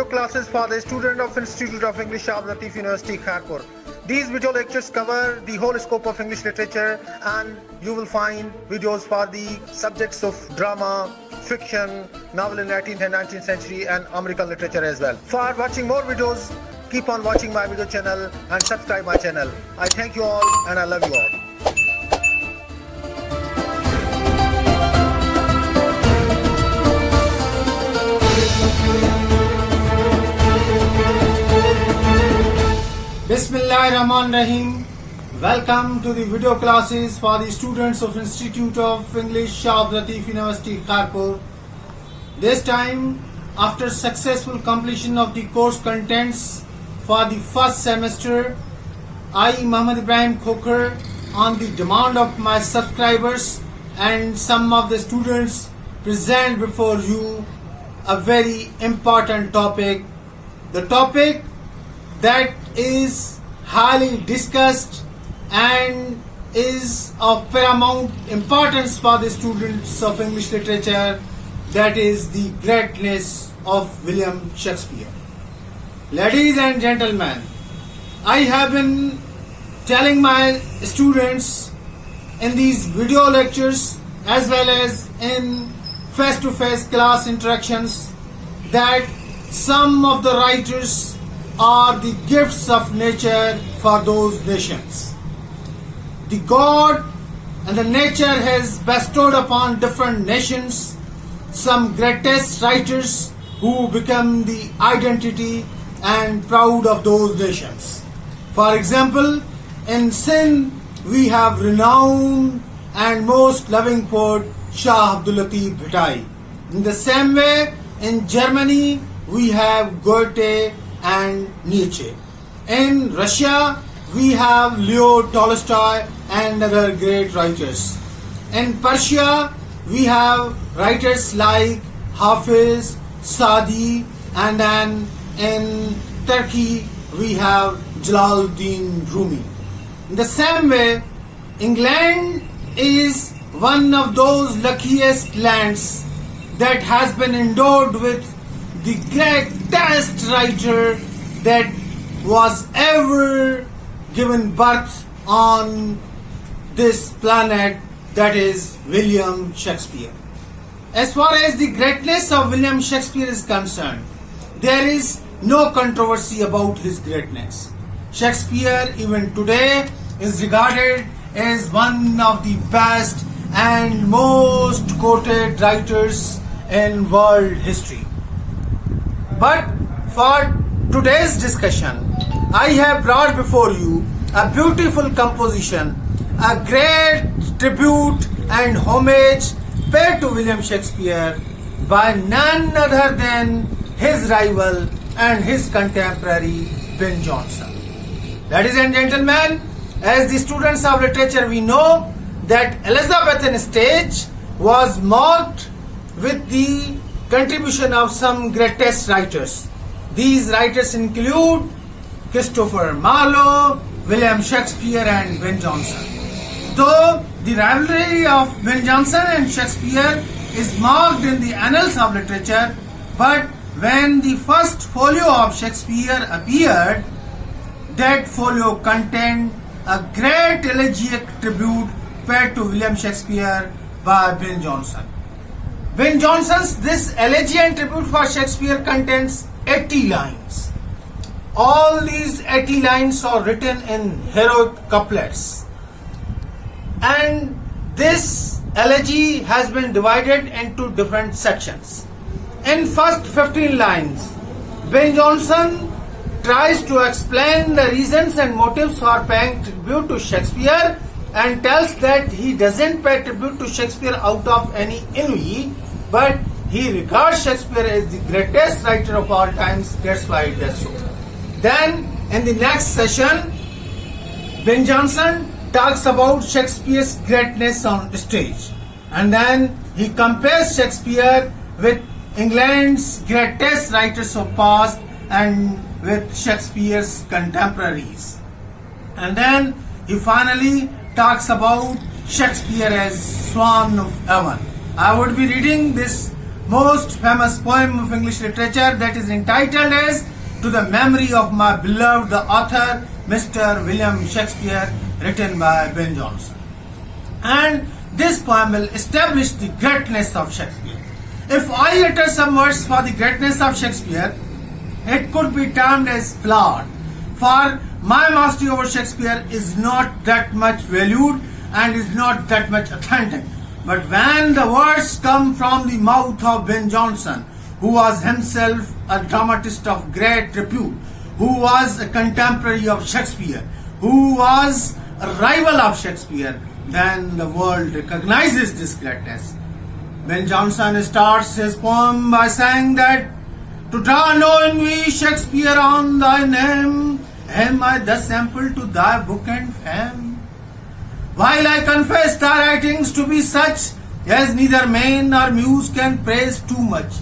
classes for the student of Institute of English, Shah Abdul Latif University, Kharpur. These video lectures cover the whole scope of English literature, and you will find videos for the subjects of drama, fiction, novel in 18th and 19th century, and American literature as well. For watching more videos, keep on watching my video channel and subscribe my channel. I thank you all and I love you all. Bismillahirrahmanirrahim. Welcome to the video classes for the students of Institute of English, Shah Abdul Latif University, Kharpur. This time, after successful completion of the course contents for the first semester, I, Muhammad Ibrahim Khokhar, on the demand of my subscribers and some of the students, present before you a very important topic. The topic that is highly discussed and is of paramount importance for the students of English literature, that is the greatness of William Shakespeare. Ladies and gentlemen, I have been telling my students in these video lectures as well as in face-to-face class interactions that some of the writers are the gifts of nature for those nations. The God and the nature has bestowed upon different nations some greatest writers who become the identity and proud of those nations. For example, in Sindh we have renowned and most loving poet Shah Abdul Latif Bhittai. In the same way, in Germany we have Goethe and Nietzsche. In Russia, we have Leo Tolstoy and other great writers. In Persia, we have writers like Hafiz, Saadi, and then in Turkey, we have Jalaluddin Rumi. In the same way, England is one of those luckiest lands that has been endowed with the greatest writer that was ever given birth on this planet, that is William Shakespeare. As far as the greatness of William Shakespeare is concerned, there is no controversy about his greatness. Shakespeare even today is regarded as one of the best and most quoted writers in world history. But for today's discussion, I have brought before you a beautiful composition, a great tribute and homage paid to William Shakespeare by none other than his rival and his contemporary Ben Jonson. Ladies and gentlemen, as the students of literature, we know that Elizabethan stage was marked with the contribution of some greatest writers. These writers include Christopher Marlowe, William Shakespeare and Ben Jonson. Though the rivalry of Ben Jonson and Shakespeare is marked in the annals of literature, but when the first folio of Shakespeare appeared, that folio contained a great elegiac tribute paid to William Shakespeare by Ben Jonson. Ben Jonson's this elegiac tribute for Shakespeare contains 80 lines. All these 80 lines are written in heroic couplets. And this elegy has been divided into different sections. In first 15 lines, Ben Jonson tries to explain the reasons and motives for paying tribute to Shakespeare and tells that he doesn't pay tribute to Shakespeare out of any envy, but he regards Shakespeare as the greatest writer of all times. That's why he does so. Then in the next session, Ben Jonson talks about Shakespeare's greatness on stage, and then he compares Shakespeare with England's greatest writers of past and with Shakespeare's contemporaries. And then he finally talks about Shakespeare as Swan of Avon. I would be reading this most famous poem of English literature that is entitled as To the Memory of My Beloved, the author Mr. William Shakespeare, written by Ben Jonson. And this poem will establish the greatness of Shakespeare. If I utter some words for the greatness of Shakespeare, it could be termed as flawed, for my mastery over Shakespeare is not that much valued and is not that much authentic. But when the words come from the mouth of Ben Jonson, who was himself a dramatist of great repute, who was a contemporary of Shakespeare, who was a rival of Shakespeare, then the world recognizes this greatness. Ben Jonson starts his poem by saying that, to draw no envy, Shakespeare, on thy name, am I thus sample to thy book and fame? While I confess thy writings to be such as neither man nor muse can praise too much.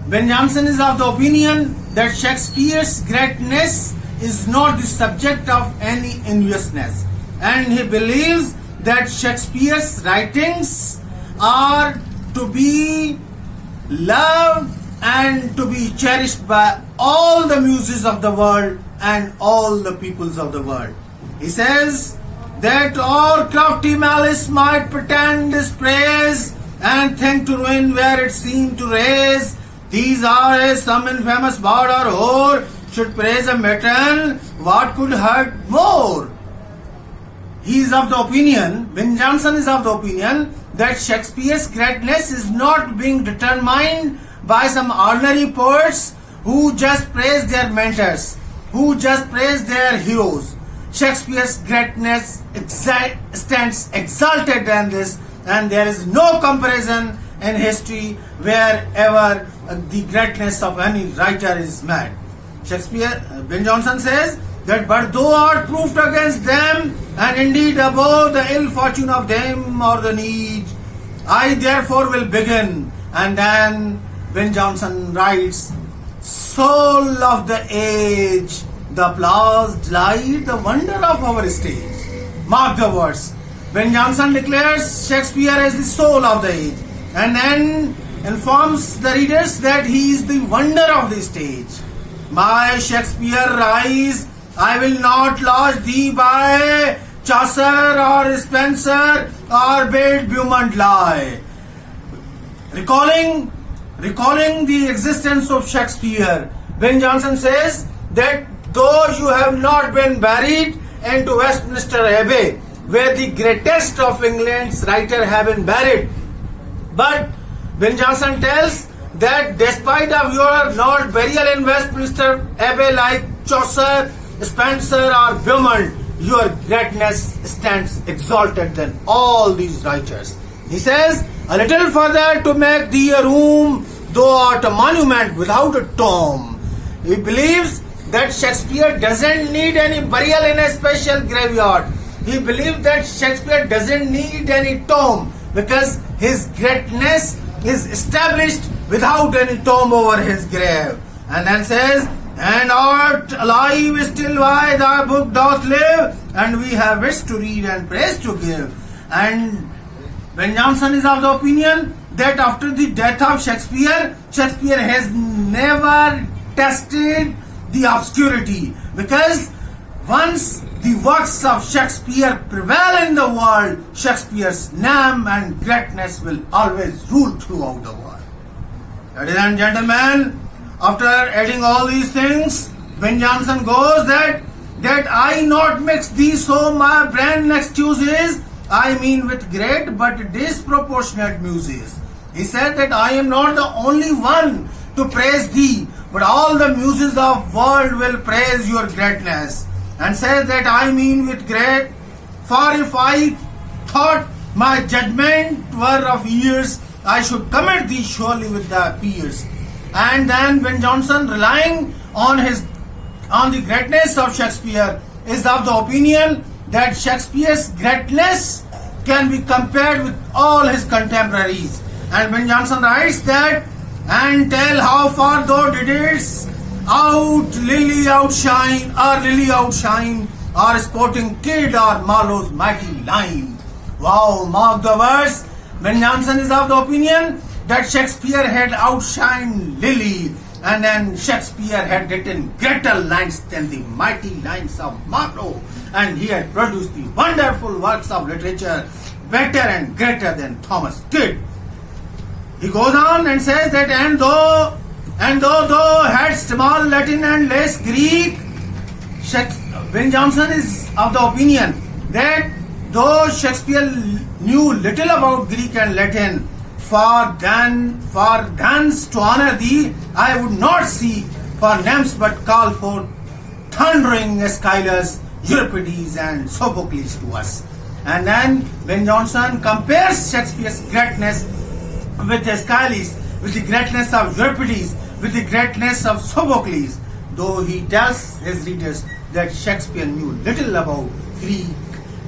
Ben Jonson is of the opinion that Shakespeare's greatness is not the subject of any enviousness, and he believes that Shakespeare's writings are to be loved and to be cherished by all the muses of the world and all the peoples of the world. He says that all crafty malice might pretend his praise and think to ruin where it seemed to raise. These are as some infamous bard or whore should praise a matron, what could hurt more? He is of the opinion, Ben Jonson is of the opinion, that Shakespeare's greatness is not being determined by some ordinary poets who just praise their mentors, who just praise their heroes. Shakespeare's greatness stands exalted than this, and there is no comparison in history wherever the greatness of any writer is met. Ben Jonson says that, but thou art proved against them, and indeed above the ill fortune of them or the need, I therefore will begin. And then Ben Jonson writes, soul of the age, the applause, delight, the wonder of our stage. Mark the words. Ben Jonson declares Shakespeare as the soul of the age, and then informs the readers that he is the wonder of the stage. My Shakespeare, rise, I will not lodge thee by Chaucer or Spenser or bid Beaumont lie. Recalling the existence of Shakespeare, Ben Jonson says that though you have not been buried into Westminster Abbey, where the greatest of England's writers have been buried, but Ben Jonson tells that despite of your not burial in Westminster Abbey like Chaucer, Spenser or Beaumont, your greatness stands exalted than all these writers. He says, a little further to make thee a room, thou art a monument without a tomb. He believes that Shakespeare doesn't need any burial in a special graveyard. He believes that Shakespeare doesn't need any tomb because his greatness is established without any tomb over his grave. And then says, and art alive still why thy book doth live, and we have wish to read and praise to give. And Ben Jonson is of the opinion that after the death of Shakespeare, Shakespeare has never tested the obscurity, because once the works of Shakespeare prevail in the world, Shakespeare's name and greatness will always rule throughout the world. Ladies and gentlemen, after adding all these things, Ben Jonson goes that I not mix these so my brand excuses, I mean with great but disproportionate muses. He said that I am not the only one to praise thee, but all the muses of world will praise your greatness. And says that I mean with great, for if I thought my judgment were of years, I should commit thee surely with thy peers. And then Ben Jonson, relying on the greatness of Shakespeare, is of the opinion that Shakespeare's greatness can be compared with all his contemporaries. And Ben Jonson writes that, and tell how far thou didst lily outshine, or sporting kid, or Marlowe's mighty line. Wow, mark the words. Ben Jonson is of the opinion that Shakespeare had outshined Lily, and then Shakespeare had written greater lines than the mighty lines of Marlowe, and he had produced the wonderful works of literature better and greater than Thomas did. He goes on and says that and though had small Latin and less Greek, Ben Jonson is of the opinion that though Shakespeare knew little about Greek and Latin, for thence to honor thee, I would not seek for names but call for thundering Aeschylus, Euripides and Sophocles to us. And then Ben Jonson compares Shakespeare's greatness with Aeschylus, with the greatness of Euripides, with the greatness of Sophocles, though he tells his readers that Shakespeare knew little about Greek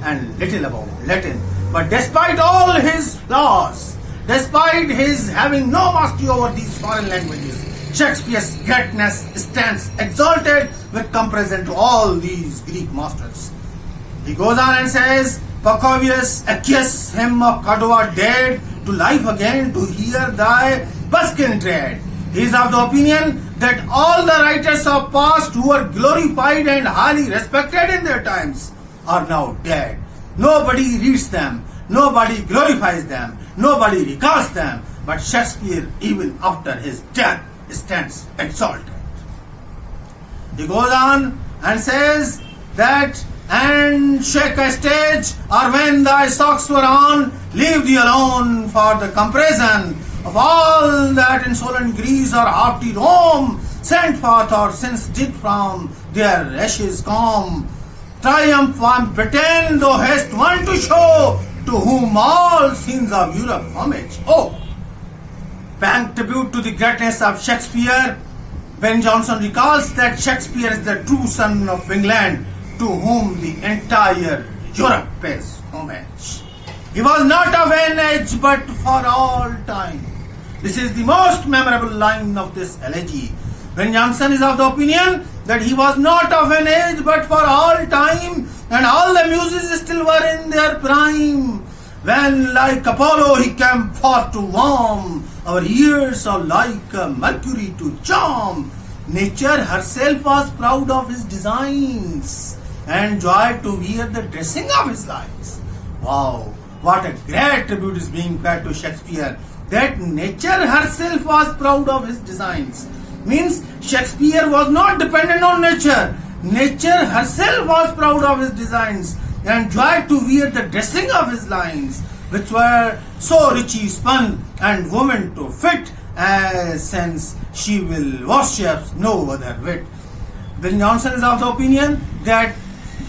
and little about Latin. But despite all his flaws, despite his having no mastery over these foreign languages, Shakespeare's greatness stands exalted with comparison to all these Greek masters. He goes on and says, Pachovius, Accius, him of Cordova, dead to life again to hear thy buskin tread. He is of the opinion that all the writers of past who were glorified and highly respected in their times are now dead. Nobody reads them, nobody glorifies them, nobody recalls them, but Shakespeare, even after his death, stands exalted. He goes on and says that, and shake a stage, or when thy socks were on, leave thee alone for the comparison of all that insolent Greece or haughty Rome sent forth or since did from their ashes come. Triumph on Britain thou hast one to show, to whom all scenes of Europe homage. Oh, paying tribute to the greatness of Shakespeare, Ben Jonson recalls that Shakespeare is the true son of England, to whom the entire Europe pays homage. He was not of an age, but for all time. This is the most memorable line of this elegy. Ben Jonson is of the opinion that he was not of an age, but for all time, and all the muses still were in their prime. When like Apollo he came forth to warm our ears, or like Mercury to charm. Nature herself was proud of his designs and joyed to wear the dressing of his lines. Wow, what a great tribute is being paid to Shakespeare, that nature herself was proud of his designs. Means Shakespeare was not dependent on nature. Nature herself was proud of his designs and joyed to wear the dressing of his lines, which were so richly spun and woven to fit, as since she will worship no other wit. Ben Jonson is of the opinion that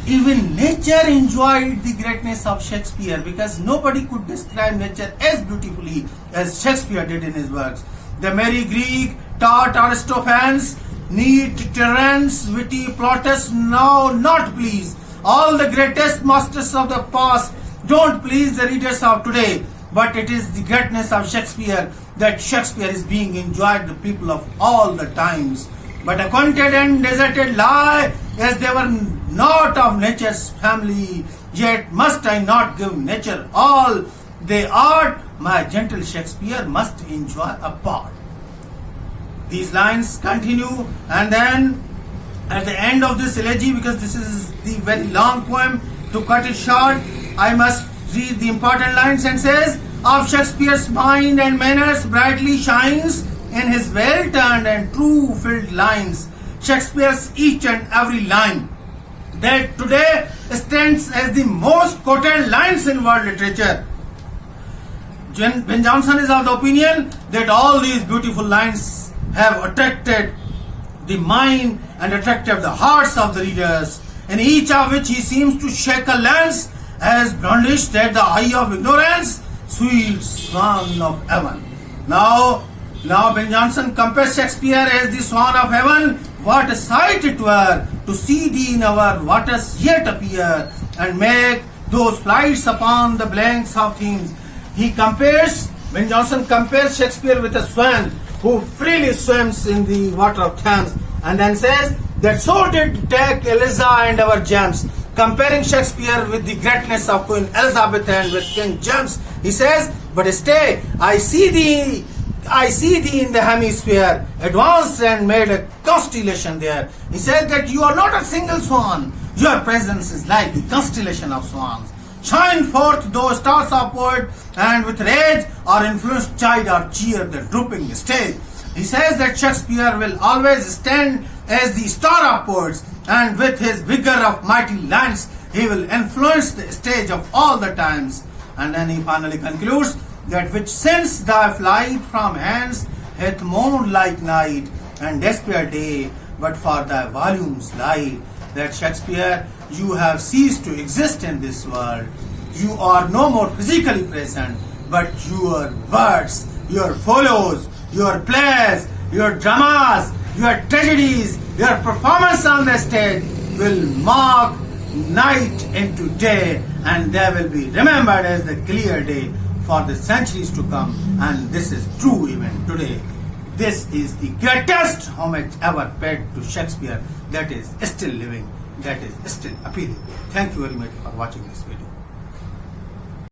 even nature enjoyed the greatness of Shakespeare, because nobody could describe nature as beautifully as Shakespeare did in his works. The merry Greek taught Aristophanes, neat Terence, witty Plautus now not please. All the greatest masters of the past don't please the readers of today, but it is the greatness of Shakespeare that Shakespeare is being enjoyed the people of all the times. But acquainted and deserted lie, as they were not of nature's family, yet must I not give nature all they art, my gentle Shakespeare must enjoy a part. These lines continue, and then at the end of this elegy, because this is the very long poem, to cut it short, I must read the important lines, and says, of Shakespeare's mind and manners brightly shines in his well-turned and true-filled lines. Shakespeare's each and every line that today stands as the most quoted lines in world literature. Ben Jonson is of the opinion that all these beautiful lines have attracted the mind and attracted the hearts of the readers, in each of which he seems to shake a lance as brandished at the eye of ignorance, sweet swan of heaven. Now Ben Jonson compares Shakespeare as the swan of heaven. What a sight it were to see thee in our waters yet appear, and make those flights upon the blanks of themes. Ben Jonson compares Shakespeare with a swan who freely swims in the water of Thames, and then says that so did take Eliza and our James. Comparing Shakespeare with the greatness of Queen Elizabeth and with King James, he says, but stay, I see thee I see thee in the hemisphere, advanced and made a constellation there. He says that you are not a single swan. Your presence is like the constellation of swans. Shine forth, those stars upward, and with rage or influence chide or cheer the drooping stage. He says that Shakespeare will always stand as the star upwards, and with his vigor of mighty lines, he will influence the stage of all the times. And then he finally concludes that which since thy flight from hence hath mourned like night and despair day, but for thy volumes light. That Shakespeare, you have ceased to exist in this world. You are no more physically present, but your words, your follows, your plays, your dramas, your tragedies, your performance on the stage will mark night into day, and they will be remembered as the clear day for the centuries to come. And this is true even today. This is the greatest homage ever paid to Shakespeare that is still living, that is still appealing. Thank you very much for watching this video.